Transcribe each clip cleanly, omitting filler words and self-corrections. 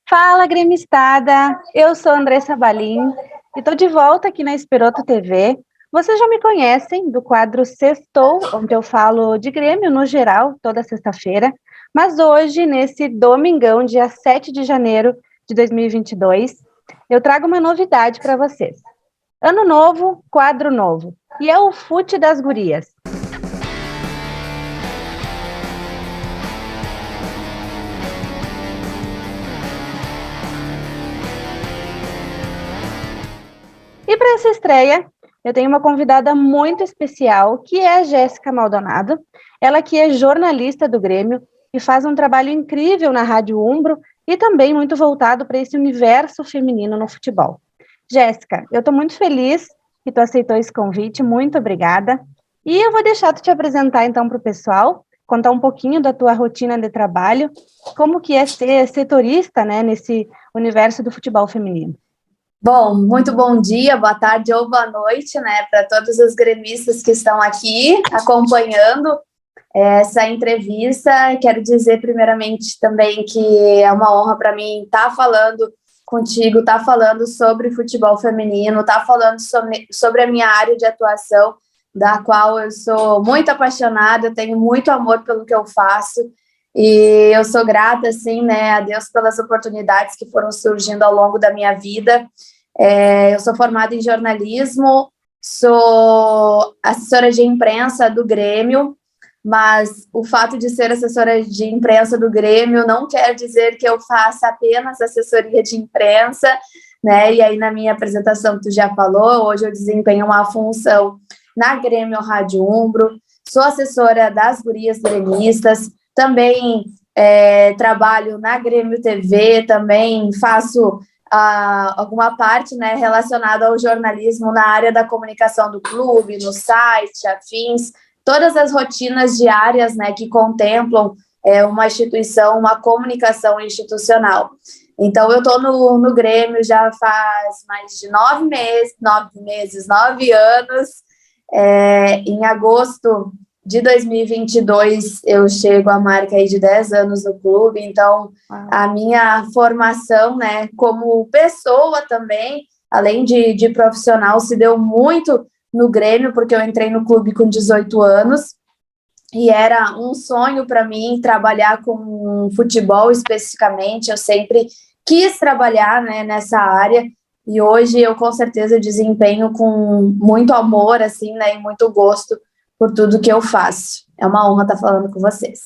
Fala, gremistada! Eu sou Andressa Balim e estou de volta aqui na Esperoto TV. Vocês já me conhecem do quadro Sextou, onde eu falo de Grêmio no geral, toda sexta-feira. Mas hoje, nesse domingão, dia 7 de janeiro de 2022, eu trago uma novidade para vocês. Ano novo, quadro novo. E é o Fute das Gurias. E para essa estreia, eu tenho uma convidada muito especial, que é a Jéssica Maldonado. Ela que é jornalista do Grêmio e faz um trabalho incrível na Rádio Umbro e também muito voltado para esse universo feminino no futebol. Jéssica, eu estou muito feliz que tu aceitou esse convite, muito obrigada. E eu vou deixar tu te apresentar então para o pessoal, contar um pouquinho da tua rotina de trabalho, como que é ser setorista, né, nesse universo do futebol feminino. Bom, muito bom dia, boa tarde ou boa noite, né, para todos os gremistas que estão aqui acompanhando essa entrevista. Quero dizer primeiramente também que é uma honra para mim estar falando contigo, estar falando sobre futebol feminino, estar falando sobre a minha área de atuação, da qual eu sou muito apaixonada, tenho muito amor pelo que eu faço. E eu sou grata, assim, né, a Deus pelas oportunidades que foram surgindo ao longo da minha vida. Eu sou formada em jornalismo, sou assessora de imprensa do Grêmio, mas o fato de ser assessora de imprensa do Grêmio não quer dizer que eu faça apenas assessoria de imprensa, né? E aí na minha apresentação tu já falou, hoje eu desempenho uma função na Grêmio Rádio Umbro, sou assessora das gurias gremistas, também trabalho na Grêmio TV, também faço alguma parte, né, relacionada ao jornalismo na área da comunicação do clube, no site, afins, todas as rotinas diárias, né, que contemplam uma instituição, uma comunicação institucional. Então, eu estou no Grêmio já faz mais de 9 anos. Em agosto de 2022, eu chego à marca aí de 10 anos no clube, então a minha formação, né, como pessoa também, além de profissional, se deu muito no Grêmio, porque eu entrei no clube com 18 anos, e era um sonho para mim trabalhar com futebol especificamente, eu sempre quis trabalhar, né, nessa área, e hoje eu com certeza desempenho com muito amor, assim, né, e muito gosto por tudo que eu faço. É uma honra estar falando com vocês.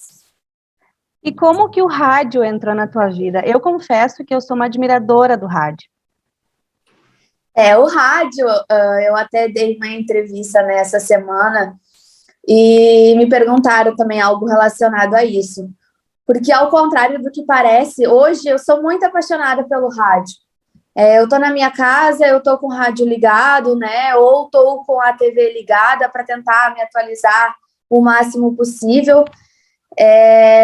E como que o rádio entrou na tua vida? Eu confesso que eu sou uma admiradora do rádio. O rádio, eu até dei uma entrevista nessa semana e me perguntaram também algo relacionado a isso. Porque, ao contrário do que parece, hoje eu sou muito apaixonada pelo rádio. Eu estou na minha casa, eu estou com o rádio ligado, né? Ou estou com a TV ligada para tentar me atualizar o máximo possível.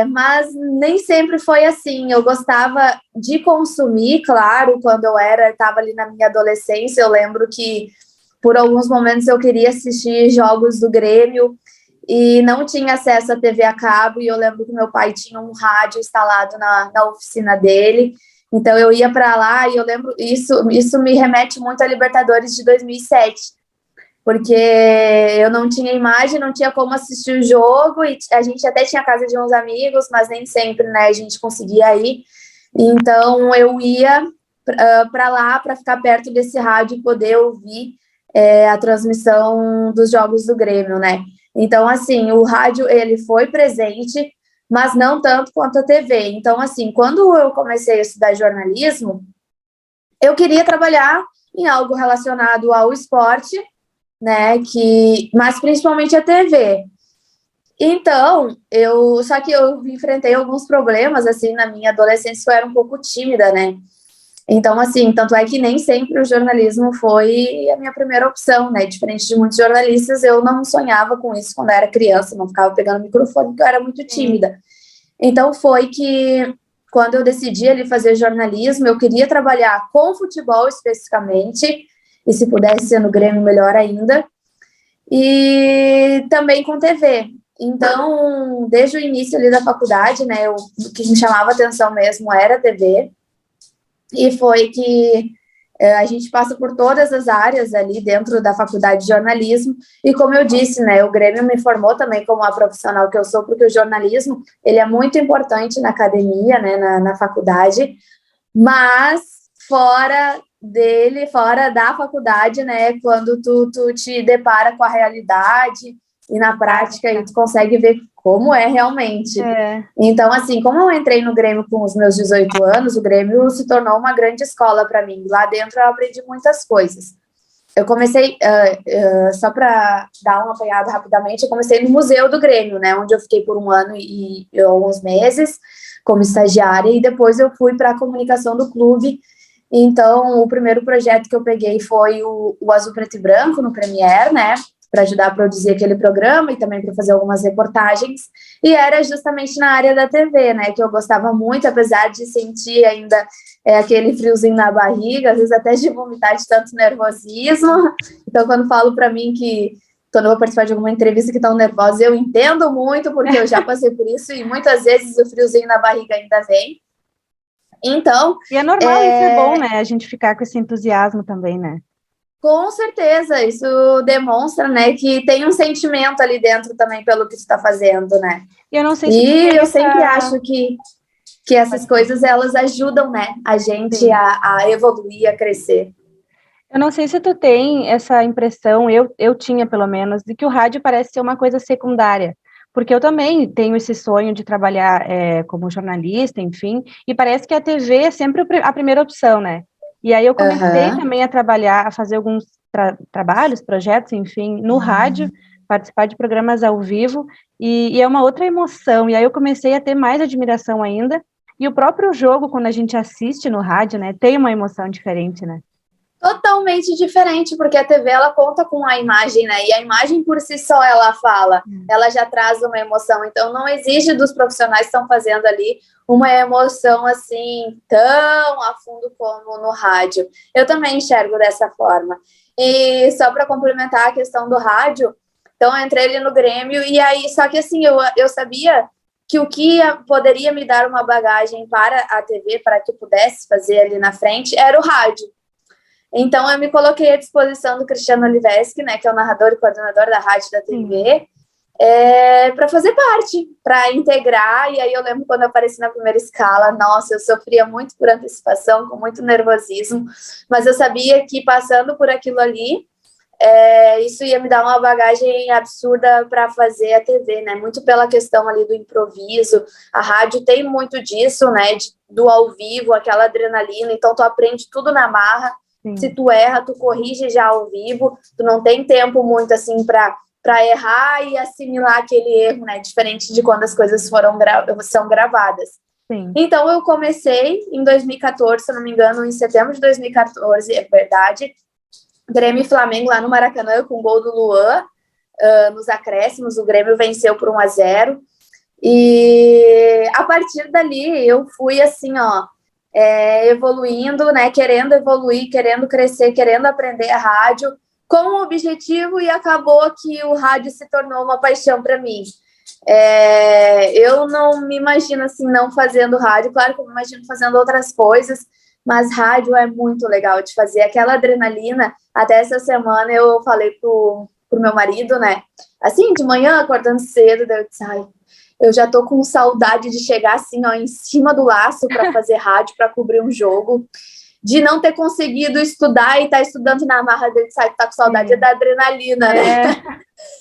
Mas nem sempre foi assim. Eu gostava de consumir, claro, quando eu estava ali na minha adolescência. Eu lembro que por alguns momentos eu queria assistir jogos do Grêmio e não tinha acesso à TV a cabo, e eu lembro que meu pai tinha um rádio instalado na oficina dele. Então eu ia para lá e eu lembro, isso me remete muito a Libertadores de 2007, porque eu não tinha imagem, não tinha como assistir o jogo, e a gente até tinha a casa de uns amigos, mas nem sempre, né, a gente conseguia ir. Então eu ia para lá para ficar perto desse rádio e poder ouvir a transmissão dos jogos do Grêmio, né? Então, assim, o rádio, ele foi presente, mas não tanto quanto a TV. Então, assim, quando eu comecei a estudar jornalismo, eu queria trabalhar em algo relacionado ao esporte, né, mas principalmente a TV. Então, só que eu enfrentei alguns problemas, assim, na minha adolescência, eu era um pouco tímida, né? Então, assim, tanto é que nem sempre o jornalismo foi a minha primeira opção, né? Diferente de muitos jornalistas, eu não sonhava com isso quando eu era criança, não ficava pegando microfone, porque eu era muito tímida. Então, foi que, quando eu decidi ali fazer jornalismo, eu queria trabalhar com futebol especificamente, e se pudesse ser no Grêmio, melhor ainda, e também com TV. Então, desde o início ali da faculdade, né, o que me chamava atenção mesmo era a TV. e foi que a gente passa por todas as áreas ali dentro da faculdade de jornalismo, e como eu disse, né, o Grêmio me formou também como a profissional que eu sou, porque o jornalismo, ele é muito importante na academia, né, na faculdade, mas fora da faculdade, né, quando tu te depara com a realidade e na prática e tu consegue ver como é realmente. Então, assim, como eu entrei no Grêmio com os meus 18 anos, o Grêmio se tornou uma grande escola para mim. Lá dentro eu aprendi muitas coisas. Eu comecei, só para dar um apanhado rapidamente, eu comecei no Museu do Grêmio, né, onde eu fiquei por 1 ano e alguns meses como estagiária, e depois eu fui para a comunicação do clube. Então, o primeiro projeto que eu peguei foi o Azul Preto e Branco, no Premiere, né, para ajudar a produzir aquele programa e também para fazer algumas reportagens, e era justamente na área da TV, né, que eu gostava muito, apesar de sentir ainda aquele friozinho na barriga, às vezes até de vomitar de tanto nervosismo. Então, quando falo para mim que quando eu vou participar de alguma entrevista que estão nervosa, eu entendo muito, porque eu já passei por isso, e muitas vezes o friozinho na barriga ainda vem. Então... E é normal, isso é bom, né, a gente ficar com esse entusiasmo também, né? Com certeza, isso demonstra, né, que tem um sentimento ali dentro também pelo que você está fazendo, né? E eu não sei se eu sempre acho que essas coisas, elas ajudam, né, a gente a evoluir, a crescer. Eu não sei se tu tem essa impressão, eu tinha pelo menos, de que o rádio parece ser uma coisa secundária, porque eu também tenho esse sonho de trabalhar como jornalista, enfim, e parece que a TV é sempre a primeira opção, né? E aí eu comecei também a trabalhar, a fazer alguns trabalhos, projetos, enfim, no rádio, participar de programas ao vivo, e é uma outra emoção, e aí eu comecei a ter mais admiração ainda, e o próprio jogo, quando a gente assiste no rádio, né, tem uma emoção diferente, né? Totalmente diferente, porque a TV, ela conta com a imagem, né? E a imagem por si só, ela fala, ela já traz uma emoção. Então, não exige dos profissionais que estão fazendo ali uma emoção, assim, tão a fundo como no rádio. Eu também enxergo dessa forma. E só para complementar a questão do rádio, então, eu entrei ali no Grêmio, e aí, só que assim, eu sabia que o que poderia me dar uma bagagem para a TV, para que eu pudesse fazer ali na frente, era o rádio. Então, eu me coloquei à disposição do Cristiano Oliveski, né, que é o narrador e coordenador da rádio da TV, para fazer parte, para integrar. E aí eu lembro quando eu apareci na primeira escala, nossa, eu sofria muito por antecipação, com muito nervosismo, mas eu sabia que passando por aquilo ali, isso ia me dar uma bagagem absurda para fazer a TV, né, muito pela questão ali do improviso. A rádio tem muito disso, né, do ao vivo, aquela adrenalina, então tu aprende tudo na marra. Se tu erra, tu corrige já ao vivo, tu não tem tempo muito assim para errar e assimilar aquele erro, né? Diferente de quando as coisas são gravadas. Sim. Então, eu comecei em 2014, se eu não me engano, em setembro de 2014, é verdade, Grêmio e Flamengo lá no Maracanã, com o gol do Luan, nos acréscimos, o Grêmio venceu por 1-0, e a partir dali eu fui assim, evoluindo, né, querendo evoluir, querendo crescer, querendo aprender a rádio, com o objetivo, e acabou que o rádio se tornou uma paixão para mim. Eu não me imagino assim, não fazendo rádio, claro que eu me imagino fazendo outras coisas, mas rádio é muito legal de fazer, aquela adrenalina. Até essa semana eu falei pro meu marido, né, assim, de manhã, acordando cedo, daí eu disse, eu já tô com saudade de chegar assim, em cima do laço para fazer rádio, para cobrir um jogo, de não ter conseguido estudar e estar estudando na marra dele, sabe, tá com saudade da adrenalina, né?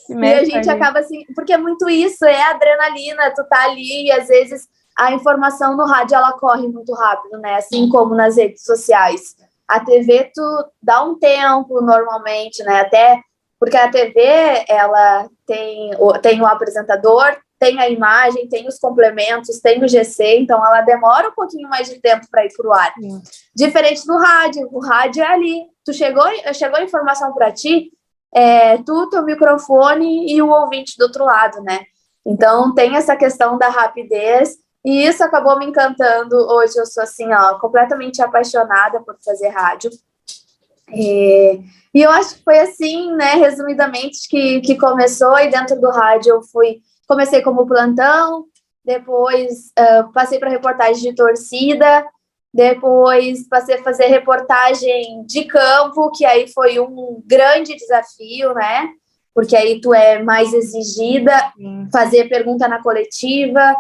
E a gente acaba assim, porque é muito isso, é adrenalina, tu tá ali e às vezes a informação no rádio, ela corre muito rápido, né? Assim como nas redes sociais. A TV, tu dá um tempo normalmente, né? Até porque a TV, ela tem o apresentador, tem a imagem, tem os complementos, tem o GC, então ela demora um pouquinho mais de tempo para ir para o ar. Diferente do rádio, o rádio é ali. Chegou a informação para ti, tu, teu microfone e o ouvinte do outro lado, né? Então tem essa questão da rapidez, e isso acabou me encantando. Hoje eu sou assim, completamente apaixonada por fazer rádio. E eu acho que foi assim, né, resumidamente, que começou. E dentro do rádio eu comecei como plantão, depois passei para reportagem de torcida, Depois passei a fazer reportagem de campo, que aí foi um grande desafio, né? Porque aí tu é mais exigida, fazer pergunta na coletiva.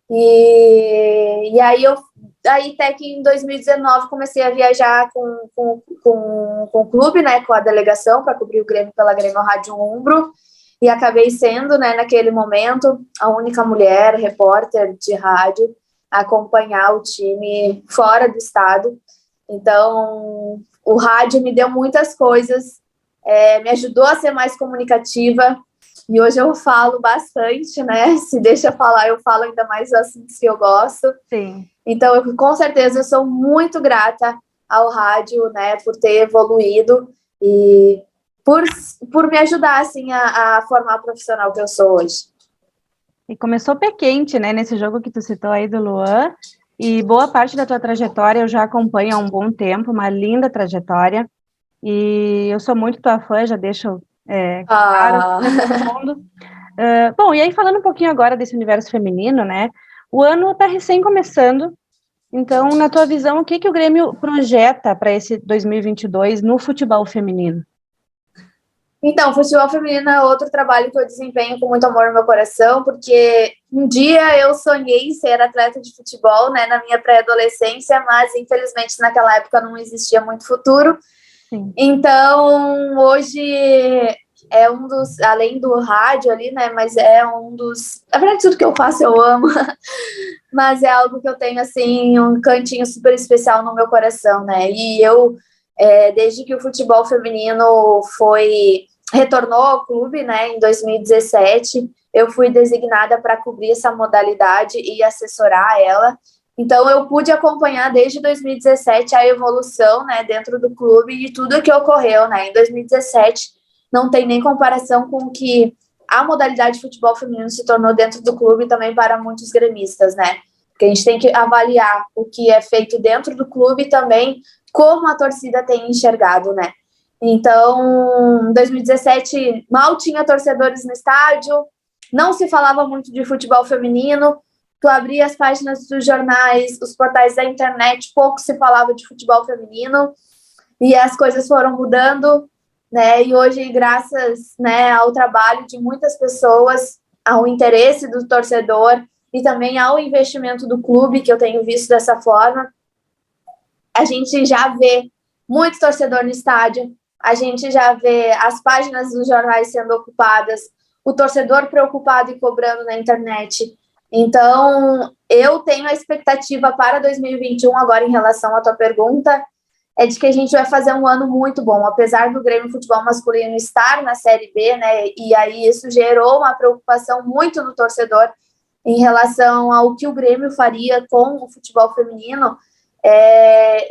E aí até que em 2019 comecei a viajar com o clube, né? Com a delegação para cobrir o Grêmio pela Grêmio Rádio Umbro. E acabei sendo, né, naquele momento, a única mulher repórter de rádio a acompanhar o time fora do estado. Então, o rádio me deu muitas coisas, me ajudou a ser mais comunicativa, e hoje eu falo bastante, né? Se deixa eu falar, eu falo ainda mais assuntos que eu gosto. Sim. Então, com certeza, eu sou muito grata ao rádio, né, por ter evoluído e por me ajudar, assim, a formar a profissional que eu sou hoje. E começou pé quente, né, nesse jogo que tu citou aí do Luan, e boa parte da tua trajetória eu já acompanho há um bom tempo, uma linda trajetória, e eu sou muito tua fã, já deixo claro para todo mundo. Bom, e aí falando um pouquinho agora desse universo feminino, né, o ano está recém começando, então, na tua visão, o que o Grêmio projeta para esse 2022 no futebol feminino? Então, o futebol feminino é outro trabalho que eu desempenho com muito amor no meu coração, porque um dia eu sonhei em ser atleta de futebol, né, na minha pré-adolescência, mas infelizmente naquela época não existia muito futuro. Sim. Então, hoje é um dos, além do rádio ali, né, mas é um dos, na verdade tudo que eu faço eu amo, mas é algo que eu tenho, assim, um cantinho super especial no meu coração, né, e eu, desde que o futebol feminino retornou ao clube, né, em 2017, eu fui designada para cobrir essa modalidade e assessorar ela. Então, eu pude acompanhar desde 2017 a evolução, né, dentro do clube e tudo que ocorreu, né. Em 2017, não tem nem comparação com o que a modalidade de futebol feminino se tornou dentro do clube também para muitos gremistas, né. Porque a gente tem que avaliar o que é feito dentro do clube e também como a torcida tem enxergado, né. Então, em 2017, mal tinha torcedores no estádio, não se falava muito de futebol feminino, tu abria as páginas dos jornais, os portais da internet, pouco se falava de futebol feminino, e as coisas foram mudando, né, e hoje, graças, né, ao trabalho de muitas pessoas, ao interesse do torcedor e também ao investimento do clube, que eu tenho visto dessa forma, a gente já vê muito torcedor no estádio, a gente já vê as páginas dos jornais sendo ocupadas, o torcedor preocupado e cobrando na internet. Então, eu tenho a expectativa para 2021, agora em relação à tua pergunta, é de que a gente vai fazer um ano muito bom, apesar do Grêmio Futebol Masculino estar na Série B, né, e aí isso gerou uma preocupação muito no torcedor em relação ao que o Grêmio faria com o futebol feminino.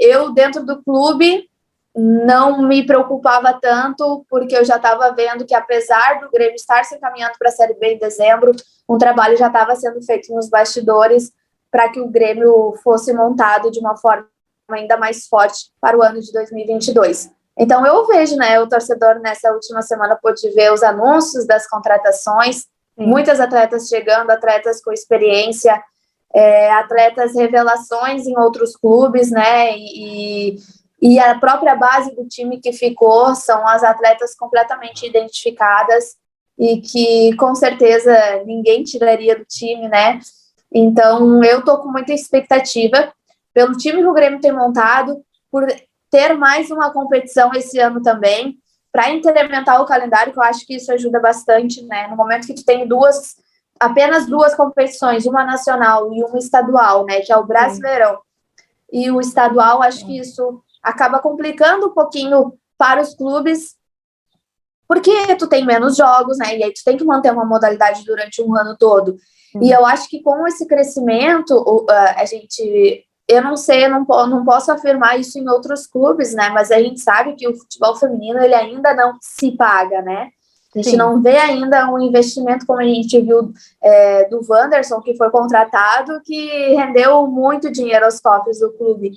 Eu, dentro do clube, não me preocupava tanto, porque eu já estava vendo que, apesar do Grêmio estar se encaminhando para a Série B em dezembro, um trabalho já estava sendo feito nos bastidores para que o Grêmio fosse montado de uma forma ainda mais forte para o ano de 2022. Então, eu vejo, né, o torcedor nessa última semana pôde ver os anúncios das contratações, muitas atletas chegando, atletas com experiência, atletas revelações em outros clubes, né, e a própria base do time que ficou são as atletas completamente identificadas e que, com certeza, ninguém tiraria do time, né? Então, eu tô com muita expectativa pelo time que o Grêmio tem montado, por ter mais uma competição esse ano também, para incrementar o calendário, que eu acho que isso ajuda bastante, né? No momento que tu tem apenas duas competições, uma nacional e uma estadual, né? Que é o Brasileirão. E o estadual, acho que isso acaba complicando um pouquinho para os clubes, porque tu tem menos jogos, né? E aí tu tem que manter uma modalidade durante um ano todo. E eu acho que com esse crescimento, eu não sei, eu não posso afirmar isso em outros clubes, né? Mas a gente sabe que o futebol feminino, ele ainda não se paga, né? A gente não vê ainda um investimento como a gente viu do Wanderson, que foi contratado, que rendeu muito dinheiro aos cofres do clube.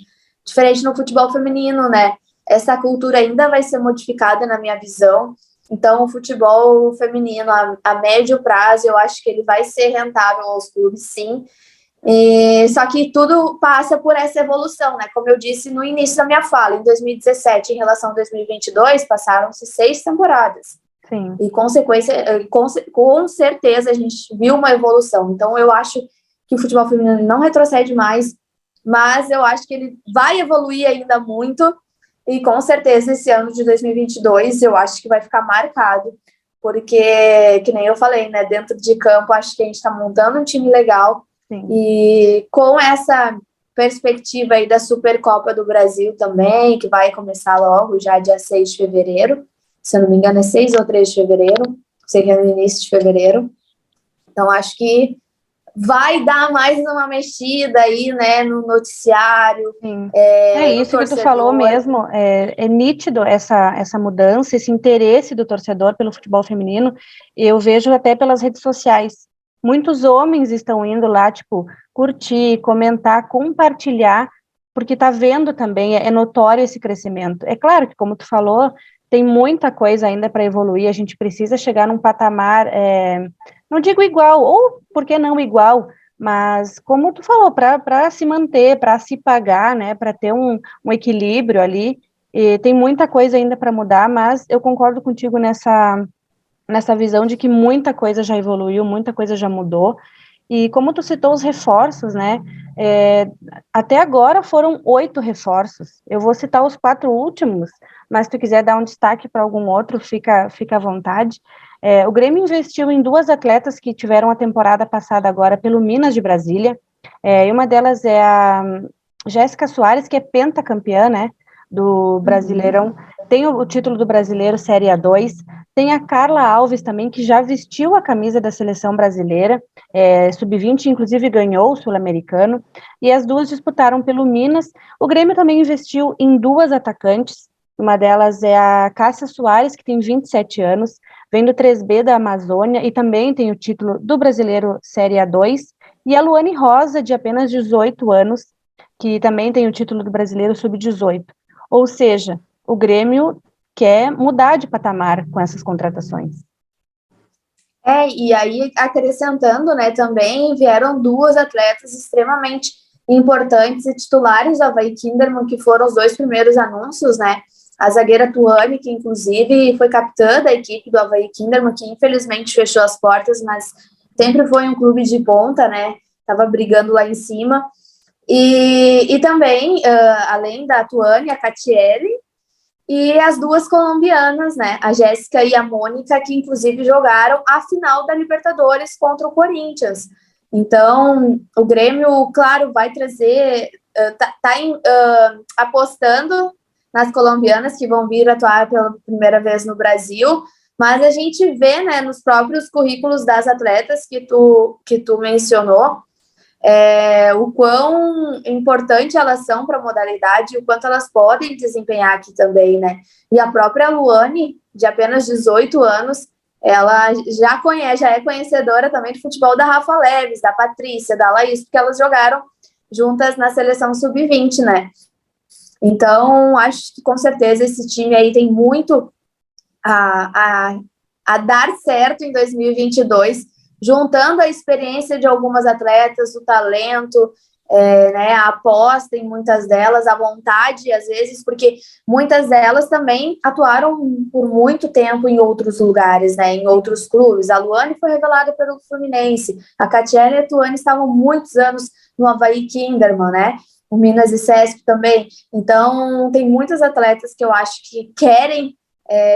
Diferente no futebol feminino, né? Essa cultura ainda vai ser modificada, na minha visão. Então, o futebol feminino, a médio prazo, eu acho que ele vai ser rentável aos clubes, sim. Só que tudo passa por essa evolução, né? Como eu disse no início da minha fala, em 2017, em relação a 2022, passaram-se 6 temporadas. Sim. E, com certeza, a gente viu uma evolução. Então, eu acho que o futebol feminino não retrocede mais, mas eu acho que ele vai evoluir ainda muito. E, com certeza, esse ano de 2022, eu acho que vai ficar marcado. Porque, que nem eu falei, né? Dentro de campo, acho que a gente está montando um time legal. Sim. E com essa perspectiva aí da Supercopa do Brasil também, que vai começar logo, já dia 6 de fevereiro, se eu não me engano é 6 ou 3 de fevereiro, seria no início de fevereiro. Então, acho que vai dar mais uma mexida aí, né, no noticiário. Sim. Isso que tu falou mesmo, é nítido essa mudança, esse interesse do torcedor pelo futebol feminino. Eu vejo até pelas redes sociais. Muitos homens estão indo lá, tipo, curtir, comentar, compartilhar, porque tá vendo também, é notório esse crescimento. É claro que, como tu falou, tem muita coisa ainda para evoluir, a gente precisa chegar num patamar, não digo igual, ou por que não igual, mas como tu falou, para se manter, para se pagar, né, para ter um equilíbrio ali, e tem muita coisa ainda para mudar, mas eu concordo contigo nessa visão de que muita coisa já evoluiu, muita coisa já mudou. E como tu citou os reforços, né, até agora foram 8 reforços. Eu vou citar os 4 últimos, mas se tu quiser dar um destaque para algum outro, fica à vontade. O Grêmio investiu em 2 atletas que tiveram a temporada passada agora pelo Minas de Brasília, e uma delas é a Jéssica Soares, que é pentacampeã, né, do Brasileirão, tem o título do Brasileiro Série A2, tem a Carla Alves também, que já vestiu a camisa da seleção brasileira, sub-20, inclusive ganhou o Sul-Americano, e as duas disputaram pelo Minas. O Grêmio também investiu em 2 atacantes, uma delas é a Cássia Soares, que tem 27 anos, vem do 3B da Amazônia, e também tem o título do Brasileiro Série A2, e a Luane Rosa, de apenas 18 anos, que também tem o título do Brasileiro Sub-18. Ou seja, o Grêmio quer mudar de patamar com essas contratações. E aí, acrescentando, né, também vieram 2 atletas extremamente importantes e titulares do Avaí Kinderman, que foram os 2 primeiros anúncios, né, a zagueira Tuane, que inclusive foi capitã da equipe do Avaí Kinderman, que infelizmente fechou as portas, mas sempre foi um clube de ponta, né, estava brigando lá em cima, e também, além da Tuane, a Catiele, e as 2 colombianas, né, a Jéssica e a Mônica, que inclusive jogaram a final da Libertadores contra o Corinthians. Então, o Grêmio, claro, vai trazer, apostando nas colombianas que vão vir atuar pela primeira vez no Brasil, mas a gente vê, né, nos próprios currículos das atletas que tu mencionou, o quão importante elas são para a modalidade e o quanto elas podem desempenhar aqui também, né? E a própria Luane, de apenas 18 anos, ela já é conhecedora também de futebol da Rafa Leves, da Patrícia, da Laís, porque elas jogaram juntas na seleção sub-20, né? Então, acho que com certeza esse time aí tem muito a dar certo em 2022, juntando a experiência de algumas atletas, o talento, né, a aposta em muitas delas, a vontade, às vezes, porque muitas delas também atuaram por muito tempo em outros lugares, né, em outros clubes. A Luane foi revelada pelo Fluminense, a Catiele e a Tuane estavam muitos anos no Avaí Kinderman, né, o Minas e Cesp também. Então, tem muitos atletas que eu acho que querem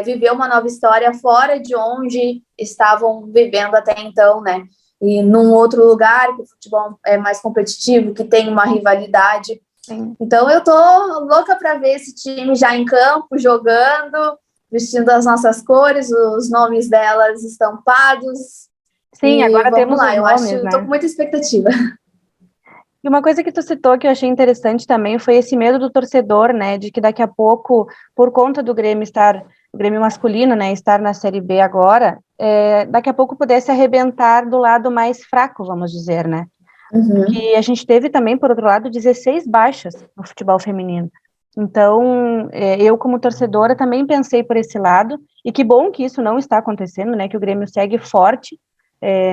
viver uma nova história fora de onde estavam vivendo até então, né? E num outro lugar, que o futebol é mais competitivo, que tem uma rivalidade. Sim. Então eu tô louca para ver esse time já em campo, jogando, vestindo as nossas cores, os nomes delas estampados. Sim, agora temos lá, os nomes, né? Tô com muita expectativa. E uma coisa que tu citou que eu achei interessante também foi esse medo do torcedor, né, de que daqui a pouco, por conta do Grêmio o Grêmio masculino, né, estar na Série B agora, daqui a pouco pudesse arrebentar do lado mais fraco, vamos dizer, né? Uhum. Que a gente teve também, por outro lado, 16 baixas no futebol feminino. Então, eu como torcedora também pensei por esse lado, e que bom que isso não está acontecendo, né, que o Grêmio segue forte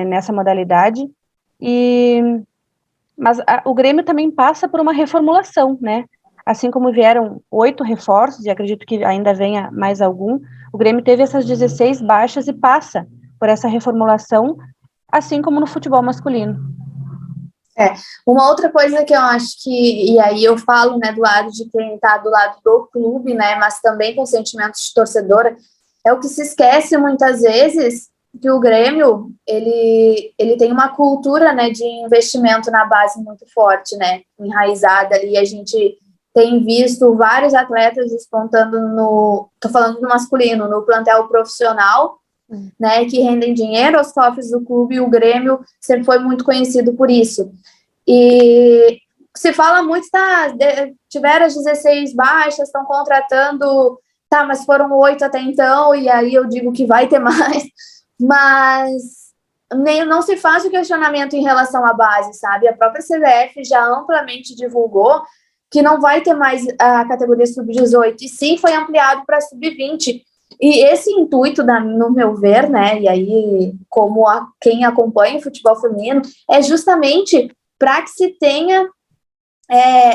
nessa modalidade, Mas o Grêmio também passa por uma reformulação, né? Assim como vieram 8 reforços, e acredito que ainda venha mais algum, o Grêmio teve essas 16 baixas e passa por essa reformulação, assim como no futebol masculino. Uma outra coisa que eu acho que, e aí eu falo, né, do lado de quem está do lado do clube, né, mas também com sentimentos de torcedora, é o que se esquece muitas vezes, que o Grêmio, ele tem uma cultura, né, de investimento na base muito forte, né, enraizada ali. A gente tem visto vários atletas despontando tô falando do masculino, no plantel profissional, né, que rendem dinheiro aos cofres do clube, e o Grêmio sempre foi muito conhecido por isso. E se fala muito, tiveram as 16 baixas, estão contratando, mas foram 8 até então, e aí eu digo que vai ter mais, mas não se faz o questionamento em relação à base, sabe? A própria CBF já amplamente divulgou que não vai ter mais a categoria sub-18, e sim foi ampliado para sub-20. E esse intuito, no meu ver, né, e aí como quem acompanha o futebol feminino, é justamente para que se tenha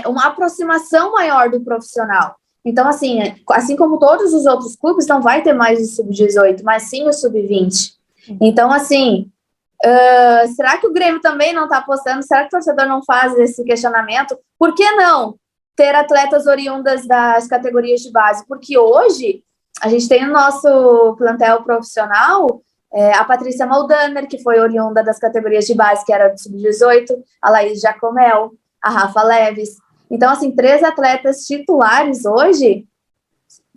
uma aproximação maior do profissional. Então, assim como todos os outros clubes, não vai ter mais o sub-18, mas sim o sub-20. Então, será que o Grêmio também não está apostando? Será que o torcedor não faz esse questionamento? Por que não ter atletas oriundas das categorias de base? Porque hoje a gente tem no nosso plantel profissional a Patrícia Maldaner, que foi oriunda das categorias de base, que era do sub-18, a Laís Jacomel, a Rafa Leves. Então, 3 atletas titulares hoje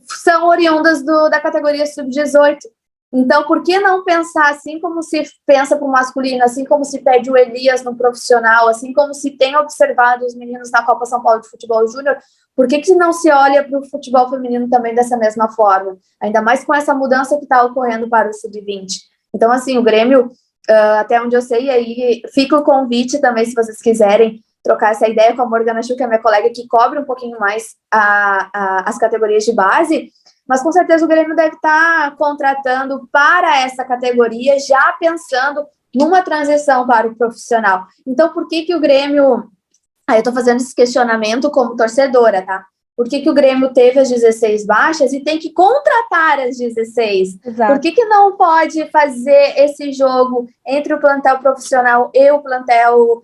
são oriundas da categoria sub-18. Então, por que não pensar assim como se pensa para o masculino, assim como se pede o Elias no profissional, assim como se tem observado os meninos na Copa São Paulo de Futebol Júnior, por que não se olha para o futebol feminino também dessa mesma forma? Ainda mais com essa mudança que está ocorrendo para o sub-20. Então, o Grêmio, até onde eu sei, aí fica o convite também, se vocês quiserem trocar essa ideia com a Morgana Chu, que é minha colega, que cobre um pouquinho mais as categorias de base, mas com certeza o Grêmio deve estar contratando para essa categoria, já pensando numa transição para o profissional. Então, por que o Grêmio... eu estou fazendo esse questionamento como torcedora, tá? Por que o Grêmio teve as 16 baixas e tem que contratar as 16? Exato. Por que não pode fazer esse jogo entre o plantel profissional e o plantel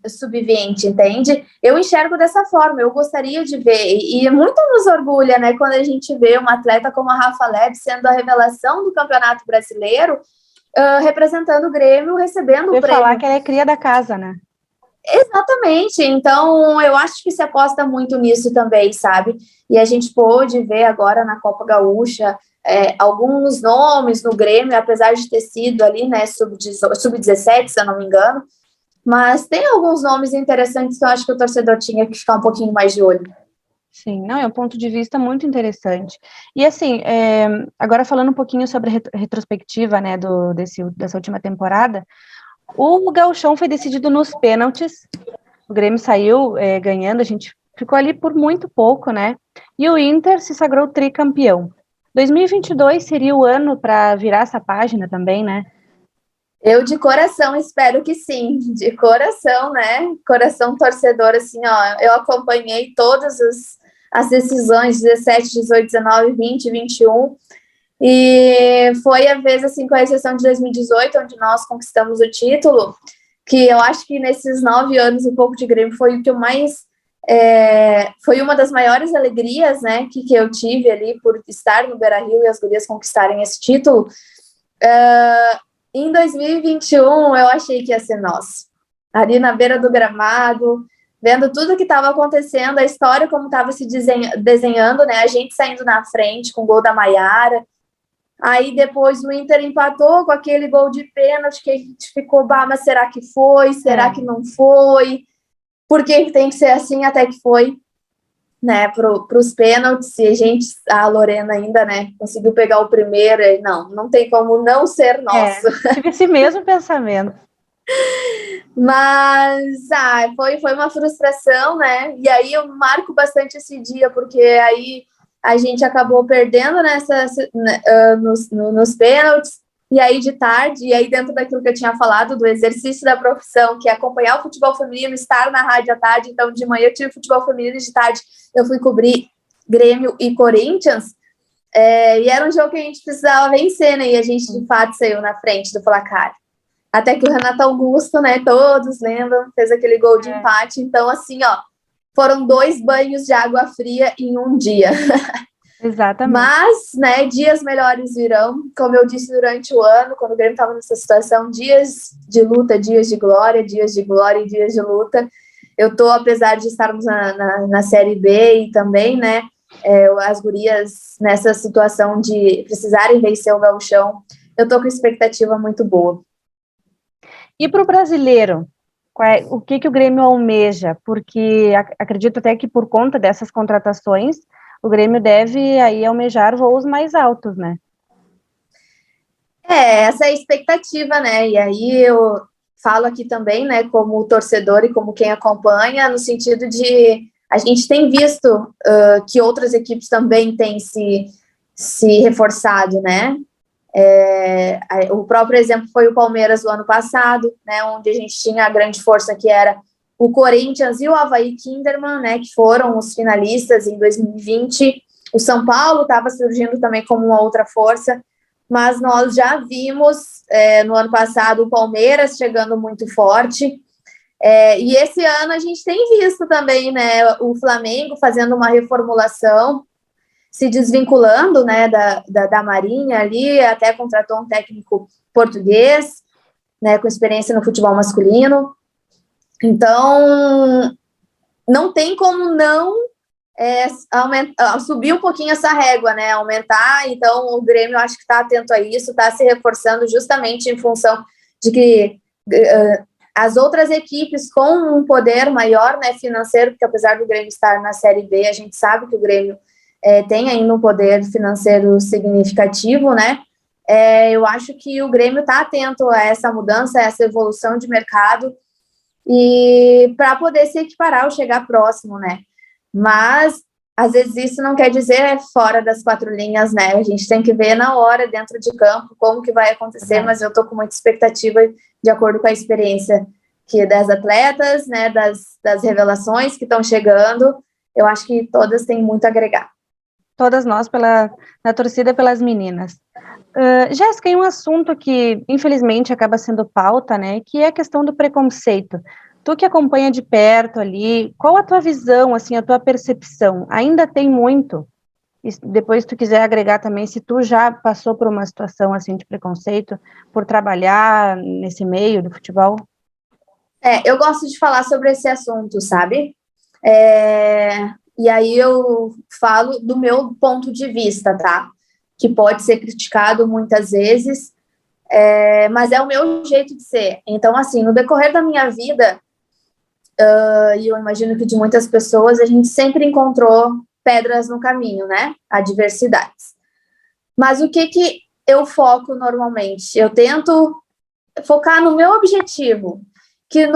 sub-20, entende? Eu enxergo dessa forma, eu gostaria de ver, e muito nos orgulha, né, quando a gente vê uma atleta como a Rafa Leves sendo a revelação do Campeonato Brasileiro, representando o Grêmio, recebendo o prêmio. Falar que ela é cria da casa, né? Exatamente, então eu acho que se aposta muito nisso também, sabe? E a gente pôde ver agora na Copa Gaúcha alguns nomes no Grêmio, apesar de ter sido ali, né, sub-17, se eu não me engano, mas tem alguns nomes interessantes que eu acho que o torcedor tinha que ficar um pouquinho mais de olho. Sim, não, é um ponto de vista muito interessante. E agora falando um pouquinho sobre a retrospectiva, né, dessa última temporada, o Gauchão foi decidido nos pênaltis, o Grêmio saiu ganhando, a gente ficou ali por muito pouco, né, e o Inter se sagrou tricampeão. 2022 seria o ano para virar essa página também, né? Eu de coração espero que sim, de coração, né, coração torcedor, eu acompanhei todas as decisões, 17, 18, 19, 20, 21, e foi a vez, com a exceção de 2018, onde nós conquistamos o título, que eu acho que nesses 9 anos e pouco de Grêmio foi o que eu mais... foi uma das maiores alegrias, né, que eu tive ali por estar no Beira-Rio e as gurias conquistarem esse título. Em 2021, eu achei que ia ser nosso. Ali na beira do gramado, vendo tudo que estava acontecendo, a história como estava se desenhando, né, a gente saindo na frente com o gol da Maiara. Aí depois o Inter empatou com aquele gol de pênalti que a gente ficou, mas será que foi? Será que não foi? Por que tem que ser assim? Até que foi, né, para os pênaltis, e a Lorena ainda, né, conseguiu pegar o primeiro, e não tem como não ser nosso. Tive esse mesmo pensamento. Mas foi uma frustração, né, e aí eu marco bastante esse dia, porque aí a gente acabou perdendo nos pênaltis, E aí de tarde, e aí dentro daquilo que eu tinha falado, do exercício da profissão, que é acompanhar o futebol feminino, estar na rádio à tarde, então de manhã eu tive futebol feminino e de tarde eu fui cobrir Grêmio e Corinthians, e era um jogo que a gente precisava vencer, né? E a gente de fato saiu na frente do placar. Até que o Renato Augusto, né, todos lembram, fez aquele gol de empate. Então, assim, ó, foram 2 banhos de água fria em um dia. Exatamente. Mas, né, dias melhores virão. Como eu disse durante o ano, quando o Grêmio estava nessa situação, dias de luta, dias de glória e dias de luta. Eu tô, apesar de estarmos na Série B e também, né, as gurias nessa situação de precisarem vencer o gauchão, eu tô com expectativa muito boa. E para o brasileiro, o que o Grêmio almeja? Porque acredito até que por conta dessas contratações, o Grêmio deve aí almejar voos mais altos, né? Essa é a expectativa, né? E aí eu falo aqui também, né, como torcedor e como quem acompanha, no sentido de a gente tem visto que outras equipes também têm se reforçado, né? O próprio exemplo foi o Palmeiras do ano passado, né, onde a gente tinha a grande força que era o Corinthians e o Avaí Kinderman, né, que foram os finalistas em 2020. O São Paulo estava surgindo também como uma outra força, mas nós já vimos no ano passado o Palmeiras chegando muito forte, e esse ano a gente tem visto também, né, o Flamengo fazendo uma reformulação, se desvinculando, né, da Marinha ali, até contratou um técnico português, né, com experiência no futebol masculino. Então, não tem como não subir um pouquinho essa régua, né, aumentar. Então, o Grêmio, acho que está atento a isso, está se reforçando justamente em função de que as outras equipes com um poder maior, né, financeiro, porque apesar do Grêmio estar na Série B, a gente sabe que o Grêmio tem ainda um poder financeiro significativo, né? Eu acho que o Grêmio está atento a essa mudança, a essa evolução de mercado, e para poder se equiparar ou chegar próximo, né? Mas, às vezes, isso não quer dizer fora das 4 linhas, né? A gente tem que ver na hora, dentro de campo, como que vai acontecer, mas eu estou com muita expectativa, de acordo com a experiência das atletas, né? Das revelações que estão chegando. Eu acho que todas têm muito a agregar. Todas nós na torcida pelas meninas. Jéssica, e um assunto que infelizmente acaba sendo pauta, né, que é a questão do preconceito. Tu que acompanha de perto ali, qual a tua visão, assim, a tua percepção? Ainda tem muito? E depois se tu quiser agregar também, se tu já passou por uma situação assim de preconceito por trabalhar nesse meio do futebol? Eu gosto de falar sobre esse assunto, sabe? E aí eu falo do meu ponto de vista, tá? Que pode ser criticado muitas vezes, mas é o meu jeito de ser. Então, assim, no decorrer da minha vida, e eu imagino que de muitas pessoas, a gente sempre encontrou pedras no caminho, né? Adversidades. Mas o que eu foco normalmente? Eu tento focar no meu objetivo, que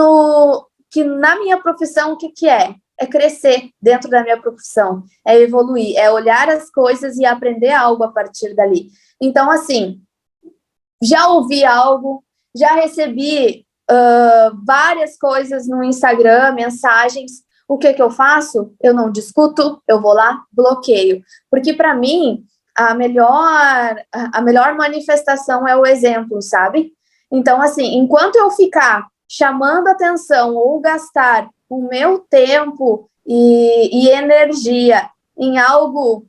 na minha profissão, o que é? É crescer dentro da minha profissão, é evoluir, é olhar as coisas e aprender algo a partir dali. Então, assim, já ouvi algo, já recebi várias coisas no Instagram, mensagens. O que eu faço? Eu não discuto, eu vou lá, bloqueio. Porque, para mim, a melhor manifestação é o exemplo, sabe? Então, assim, enquanto eu ficar chamando atenção ou gastar o meu tempo e energia em algo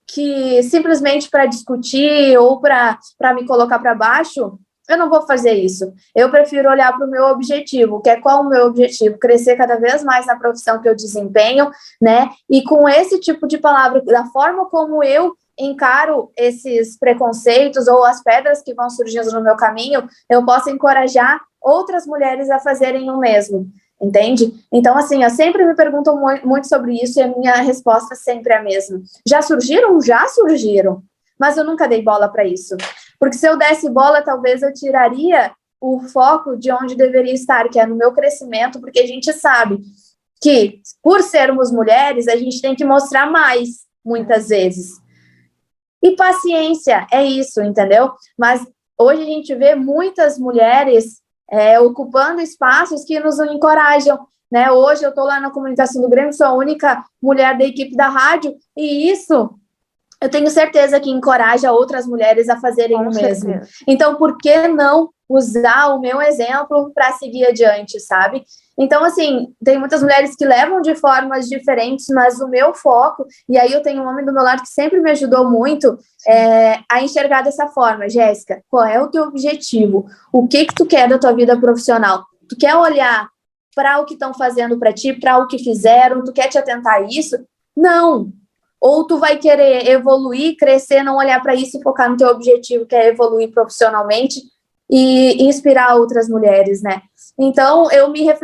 que simplesmente para discutir ou para me colocar para baixo, eu não vou fazer isso. Eu prefiro olhar para o meu objetivo, que é qual o meu objetivo? Crescer cada vez mais na profissão que eu desempenho, né? E com esse tipo de palavra, da forma como eu encaro esses preconceitos ou as pedras que vão surgindo no meu caminho, eu posso encorajar outras mulheres a fazerem o mesmo, entende? Então, assim, eu sempre me pergunto muito sobre isso e a minha resposta sempre é a mesma. Já surgiram? Já surgiram, mas eu nunca dei bola para isso. Porque se eu desse bola, talvez eu tiraria o foco de onde deveria estar, que é no meu crescimento, porque a gente sabe que, por sermos mulheres, a gente tem que mostrar mais, muitas vezes. E paciência, é isso, entendeu? Mas hoje a gente vê muitas mulheres ocupando espaços que nos encorajam, né? Hoje eu estou lá na comunicação do Grêmio, sou a única mulher da equipe da rádio, e isso eu tenho certeza que encoraja outras mulheres a fazerem o mesmo. Então, por que não usar o meu exemplo para seguir adiante, sabe? Então, assim, tem muitas mulheres que levam de formas diferentes, mas o meu foco, e aí eu tenho um homem do meu lado que sempre me ajudou muito a enxergar dessa forma. Jéssica, qual é o teu objetivo? O que tu quer da tua vida profissional? Tu quer olhar para o que estão fazendo para ti, para o que fizeram? Tu quer te atentar a isso? Não! Ou tu vai querer evoluir, crescer, não olhar para isso e focar no teu objetivo, que é evoluir profissionalmente e inspirar outras mulheres, né? Então,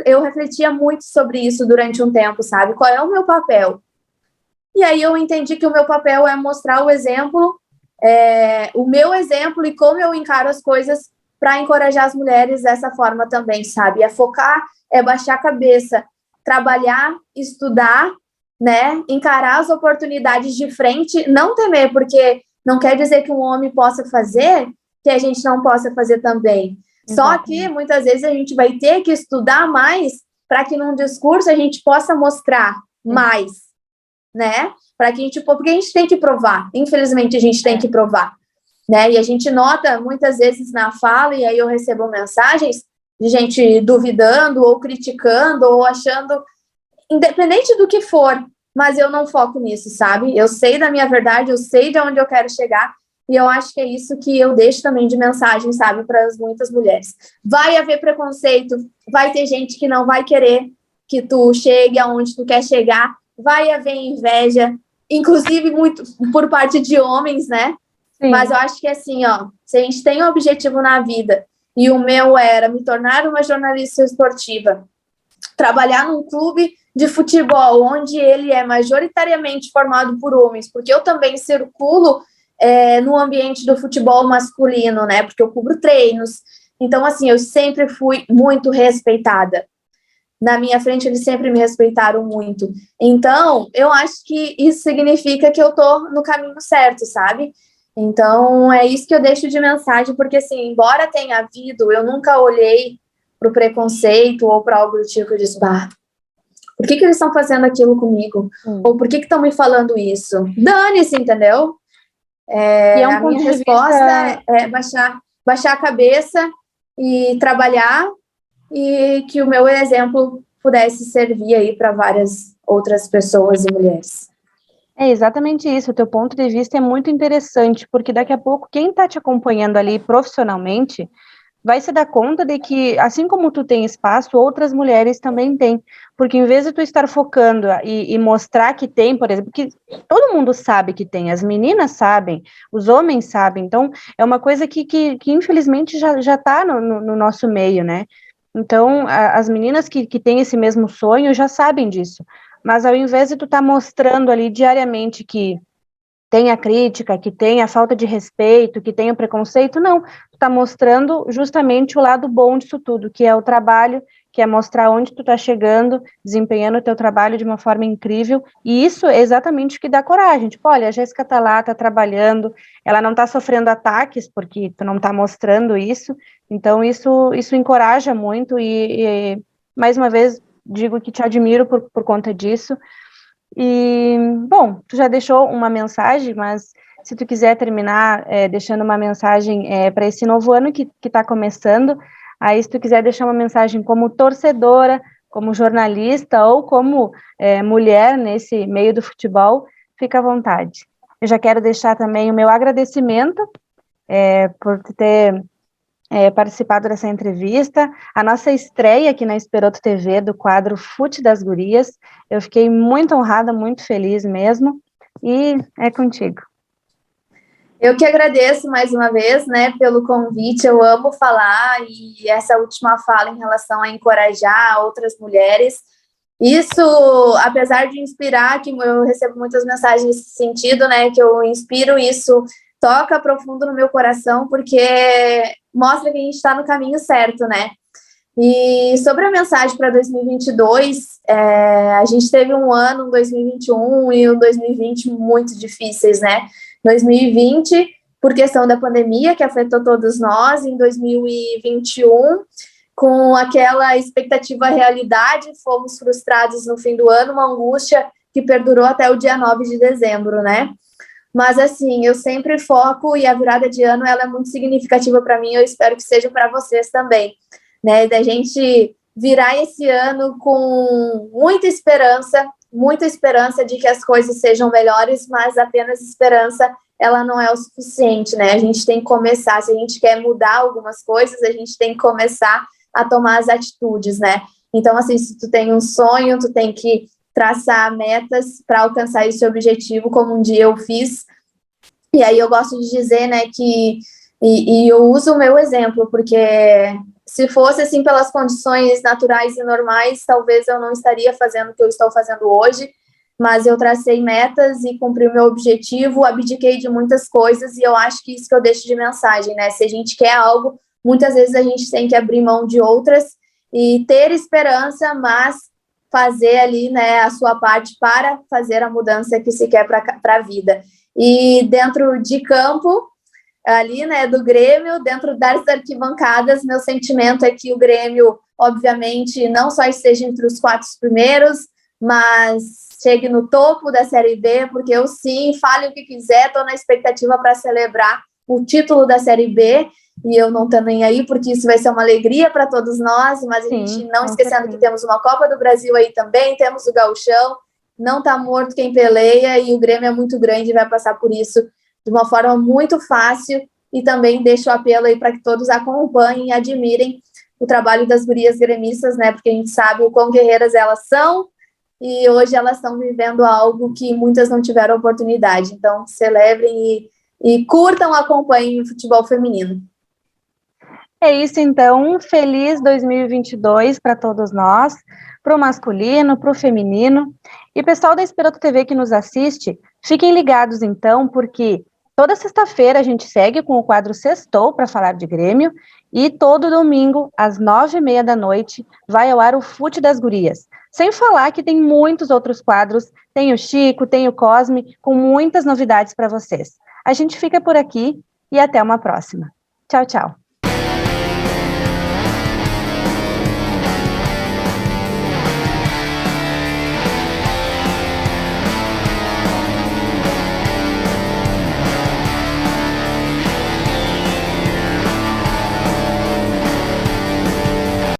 eu refletia muito sobre isso durante um tempo, sabe? Qual é o meu papel? E aí eu entendi que o meu papel é mostrar o exemplo, o meu exemplo e como eu encaro as coisas para encorajar as mulheres dessa forma também, sabe? É focar, é baixar a cabeça, trabalhar, estudar, né? Encarar as oportunidades de frente, não temer, porque não quer dizer que um homem possa fazer, que a gente não possa fazer também. Exatamente. Só que muitas vezes a gente vai ter que estudar mais para que num discurso a gente possa mostrar mais, né? Para que porque a gente tem que provar. Infelizmente a gente tem que provar, né? E a gente nota muitas vezes na fala, e aí eu recebo mensagens de gente duvidando ou criticando ou achando, independente do que for, mas eu não foco nisso, sabe? Eu sei da minha verdade, eu sei de onde eu quero chegar, e eu acho que é isso que eu deixo também de mensagem, sabe, para muitas mulheres. Vai haver preconceito, vai ter gente que não vai querer que tu chegue aonde tu quer chegar, vai haver inveja, inclusive muito por parte de homens, né? Sim. Mas eu acho que assim, ó, se a gente tem um objetivo na vida, e o meu era me tornar uma jornalista esportiva, trabalhar num clube de futebol, onde ele é majoritariamente formado por homens, porque eu também circulo no ambiente do futebol masculino, né, porque eu cubro treinos, então, assim, eu sempre fui muito respeitada. Na minha frente, eles sempre me respeitaram muito. Então, eu acho que isso significa que eu tô no caminho certo, sabe? Então, é isso que eu deixo de mensagem, porque, assim, embora tenha havido, eu nunca olhei para o preconceito ou para algo do tipo, eu disse, bah, por que eles estão fazendo aquilo comigo? Ou por que estão me falando isso? Dane-se, entendeu? A minha resposta é baixar a cabeça e trabalhar, e que o meu exemplo pudesse servir aí para várias outras pessoas e mulheres. É exatamente isso, o teu ponto de vista é muito interessante, porque daqui a pouco quem está te acompanhando ali profissionalmente vai se dar conta de que, assim como tu tem espaço, outras mulheres também têm, porque em vez de tu estar focando e mostrar que tem, por exemplo, que todo mundo sabe que tem, as meninas sabem, os homens sabem, então é uma coisa que infelizmente já está no nosso meio, né? Então, as meninas que têm esse mesmo sonho já sabem disso, mas ao invés de tu estar mostrando ali diariamente que tem a crítica, que tem a falta de respeito, que tem o preconceito, não, tu está mostrando justamente o lado bom disso tudo, que é o trabalho, que é mostrar onde tu está chegando, desempenhando o teu trabalho de uma forma incrível, e isso é exatamente o que dá coragem, tipo, olha, a Jéssica está lá, está trabalhando, ela não está sofrendo ataques, porque tu não está mostrando isso, então isso encoraja muito, e mais uma vez, digo que te admiro por conta disso. E, bom, tu já deixou uma mensagem, mas se tu quiser terminar deixando uma mensagem para esse novo ano que está começando, aí se tu quiser deixar uma mensagem como torcedora, como jornalista ou como mulher nesse meio do futebol, fica à vontade. Eu já quero deixar também o meu agradecimento por ter participado dessa entrevista, a nossa estreia aqui na Esperoto TV do quadro Fute das Gurias. Eu fiquei muito honrada, muito feliz mesmo, e é contigo. Eu que agradeço mais uma vez, né, pelo convite, eu amo falar, e essa última fala em relação a encorajar outras mulheres, isso, apesar de inspirar, que eu recebo muitas mensagens nesse sentido, né, que eu inspiro, isso toca profundo no meu coração, porque mostra que a gente está no caminho certo, né? E sobre a mensagem para 2022, a gente teve um ano, um 2021 e um 2020 muito difíceis, né? 2020 por questão da pandemia que afetou todos nós em 2021, com aquela expectativa realidade, fomos frustrados no fim do ano, uma angústia que perdurou até o dia 9 de dezembro, né? Mas, assim, eu sempre foco, e a virada de ano, ela é muito significativa para mim, eu espero que seja para vocês também, né? Da gente virar esse ano com muita esperança de que as coisas sejam melhores, mas apenas esperança, ela não é o suficiente, né? A gente tem que começar, se a gente quer mudar algumas coisas, a gente tem que começar a tomar as atitudes, né? Então, assim, se tu tem um sonho, tu tem que traçar metas para alcançar esse objetivo, como um dia eu fiz. E aí eu gosto de dizer, né, que eu uso o meu exemplo, porque se fosse assim pelas condições naturais e normais, talvez eu não estaria fazendo o que eu estou fazendo hoje, mas eu tracei metas e cumpri o meu objetivo, abdiquei de muitas coisas, e eu acho que isso que eu deixo de mensagem, né? Se a gente quer algo, muitas vezes a gente tem que abrir mão de outras e ter esperança, mas fazer ali, né, a sua parte para fazer a mudança que se quer para a vida. E dentro de campo, ali, né, do Grêmio, dentro das arquibancadas, meu sentimento é que o Grêmio, obviamente, não só esteja entre os 4 primeiros, mas chegue no topo da Série B, porque eu sim, fale o que quiser, estou na expectativa para celebrar o título da Série B, e eu não estou nem aí, porque isso vai ser uma alegria para todos nós, mas a gente não esquecendo que temos uma Copa do Brasil aí também, temos o Gauchão, não está morto quem peleia, e o Grêmio é muito grande e vai passar por isso de uma forma muito fácil, e também deixo o apelo aí para que todos acompanhem e admirem o trabalho das gurias gremistas, né, porque a gente sabe o quão guerreiras elas são, e hoje elas estão vivendo algo que muitas não tiveram oportunidade. Então, celebrem e curtam, acompanhem o futebol feminino. É isso, então. Feliz 2022 para todos nós, para o masculino, para o feminino. E pessoal da Esperanto TV que nos assiste, fiquem ligados, então, porque toda sexta-feira a gente segue com o quadro Sextou para falar de Grêmio, e todo domingo, às 9h30 da noite, vai ao ar o Fute das Gurias. Sem falar que tem muitos outros quadros, tem o Chico, tem o Cosme, com muitas novidades para vocês. A gente fica por aqui e até uma próxima. Tchau, tchau.